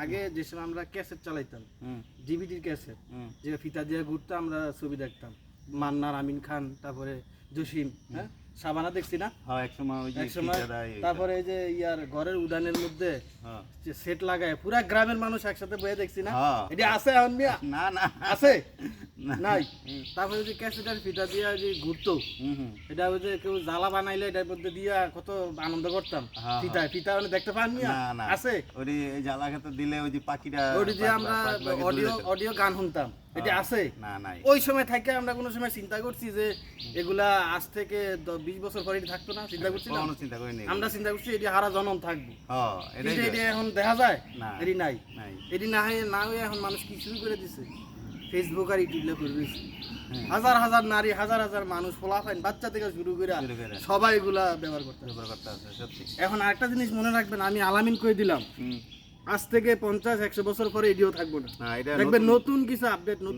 আগে যে সময় আমরা ক্যাসেট চালাইতাম, হুম ডিভিডির ক্যাসেট, হুম যে ফিতা দিয়ে ঘুরতে আমরা ছবি দেখতাম, মান্নার, আমিন খান, তারপরে জসিম, হ্যাঁ সাবানা দেখছি না হ্যাঁ এক সময় ওই যে এক সময়। ফিতা দেয় ওইটা। তারপরে এই যে ইয়ার ঘরের উঠানের মধ্যে হ্যাঁ যে সেট লাগায় পুরা গ্রামের মানুষ একসাথে বয়ে দেখছি না, হ্যাঁ। এটা আছে এখন মিয়া? না না আছে না। নাই। তারপরে যে ক্যাসেটের ফিতা দিয়ে যে ঘুরতো, হুম হুম এটা ওই যে কেউ জ্বালা বানাইলে এটার মধ্যে দিয়া কত আনন্দ করতাম। হ্যাঁ, ফিতায় ফিতা মানে দেখতে পান মিয়া? না না আছে ওই এই জ্বালা খেতে দিলে ওই যে পাখিটা ওটি দিয়ে আমরা পাখিটাকে দূরে অডিও যেত। অডিও গান শুনতাম, এটা হ্যাঁ, আছে। না নাই ওই সময় থেকে আমরা কোনো সময় চিন্তা করছি যে এগুলা আজ থেকে 20 বছর পরে এটা থাকতো না, চিন্তা করছি না কোনো চিন্তা করিনি আমরা, চিন্তা করছি এটি হারা জনম থাকবো। হ্যাঁ এটাই কিন্তু তো। এটি এখন দেখা যায় না। এটি নাই, নাই এটি না হয়ে না হয়ে এখন মানুষ কি শুরু করে দিছে, ফেসবুক আর ইউটিউবে করে দিছে। হুম, হাজার হাজার নারী, হাজার হাজার মানুষ, ফলাফাইন বাচ্চা থেকে শুরু করে শুরু করে। সবাই এগুলা ব্যবহার করতে হবে। ব্যবহার করতে আছে সত্যি। এখন আরেকটা জিনিস মনে রাখবেন, আমি আলামিন কই দিলাম, হুম আজ থেকে 50-100 বছর পরে এডিও থাকবো না, না এটা দেখবেন নতুন কিছু আপডেট, নতুন